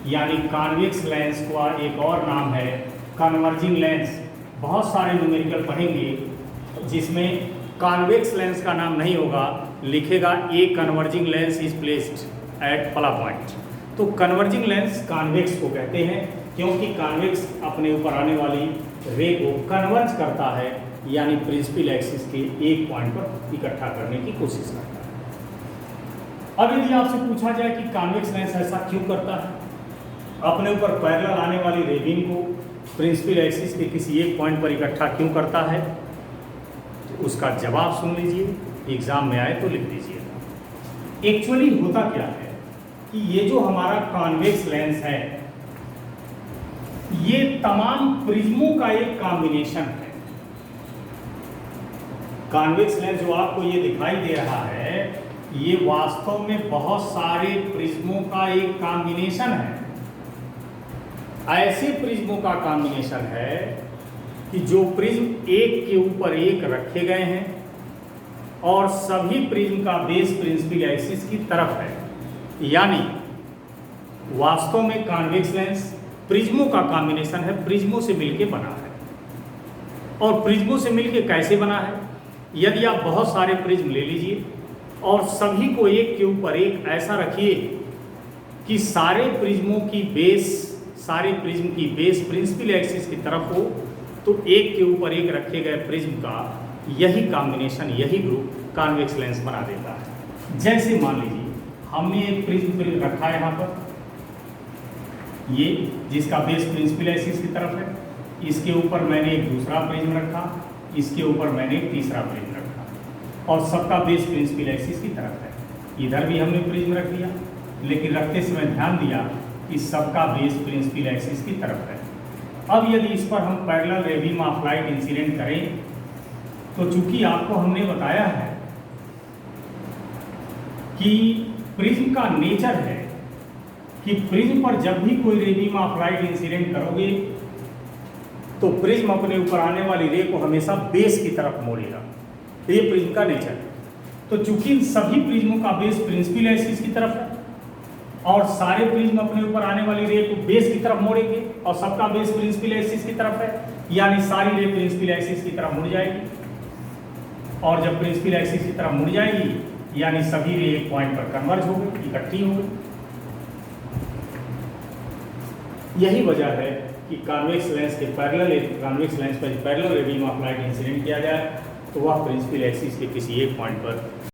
यानी कॉन्वेक्स लेंस का एक और नाम है कन्वर्जिंग लेंस। बहुत सारे न्यूमेरिकल पढ़ेंगे जिसमें कॉन्वेक्स लेंस का नाम नहीं होगा, लिखेगा a converging lens is placed at फला पॉइंट। तो कन्वर्जिंग लेंस कॉन्वेक्स को कहते हैं क्योंकि कॉन्वेक्स अपने ऊपर आने वाली रे को कन्वर्ज करता है, यानी प्रिंसिपल एक्सिस के एक पॉइंट पर इकट्ठा करने की कोशिश करता है। अब यदि आपसे पूछा जाए कि कॉन्वेक्स लेंस ऐसा क्यों करता है, अपने ऊपर पैरेलल आने वाली रे बीम को प्रिंसिपल एक्सिस के किसी एक पॉइंट पर इकट्ठा क्यों करता है, तो उसका जवाब सुन लीजिए, एग्जाम में आए तो लिख दीजिए। एक्चुअली होता क्या है कि ये जो हमारा कॉन्वेक्स लेंस है, ये तमाम प्रिज्मों का एक कॉम्बिनेशन है। कॉन्वेक्स लेंस जो आपको ये दिखाई दे रहा है, ये वास्तव में बहुत सारे प्रिज्मों का एक कॉम्बिनेशन है। ऐसे प्रिज्मों का कॉम्बिनेशन है कि जो प्रिज्म एक के ऊपर एक रखे गए हैं और सभी प्रिज्म का बेस प्रिंसिपल एक्सिस की तरफ है। यानी वास्तव में कॉन्वेक्स लेंस प्रिज्मों का कॉम्बिनेशन है, प्रिज्मों से मिलके बना है। और प्रिज्मों से मिलके कैसे बना है? यदि आप बहुत सारे प्रिज्म ले लीजिए और सभी को एक के ऊपर एक ऐसा रखिए कि सारे प्रिज्म की बेस प्रिंसिपल एक्सिस की तरफ हो, तो एक के ऊपर एक रखे गए प्रिज्म का यही कॉम्बिनेशन, यही ग्रुप कॉन्वेक्स लेंस बना देता है। जैसे मान लीजिए हमने एक प्रिज्म रखा है यहाँ पर, ये जिसका बेस प्रिंसिपल एक्सिस की तरफ है, इसके ऊपर मैंने एक दूसरा प्रिज्म रखा, इसके ऊपर मैंने एक तीसरा प्रिज्म रखा, और सबका बेस प्रिंसिपल एक्सिस की तरफ है। इधर भी हमने प्रिज्म रख दिया, लेकिन रखते समय ध्यान दिया कि सबका बेस प्रिंसिपल एक्सिस की तरफ है। अब यदि इस पर हम पैरेलल रे बीम ऑफ लाइट इंसिडेंट करें, तो चूंकि आपको हमने बताया है कि प्रिज्म का नेचर है कि प्रिज्म पर जब भी कोई रे बीम ऑफ लाइट इंसिडेंट करोगे तो प्रिज्म अपने ऊपर आने वाली रे को हमेशा बेस की तरफ मोड़ेगा। ये प्रिज्म का नेचर है। तो चूंकि इन सभी प्रिज्मों का बेस प्रिंसिपल एक्सिस की तरफ है और सारे प्रिज्म अपने ऊपर आने वाली रे को बेस की तरफ मोड़ेंगे और सबका बेस प्रिंसिपल एक्सिस की तरफ है, यानी सारी रे प्रिंसिपल एक्सिस की तरफ मुड़ जाएगी। और जब प्रिंसिपल एक्सिस की तरफ मुड़ जाएगी यानी सभी रे एक पॉइंट पर कन्वर्ज हो गई, इकट्ठी हो गई। यही वजह है कि कॉन्वेक्स लेंस के कॉन्वेक्स लेंस पर पैरेलल रे बीम ऑफ लाइट इंसिडेंट किया जाए तो वह प्रिंसिपल एक्सिस के किसी एक पॉइंट पर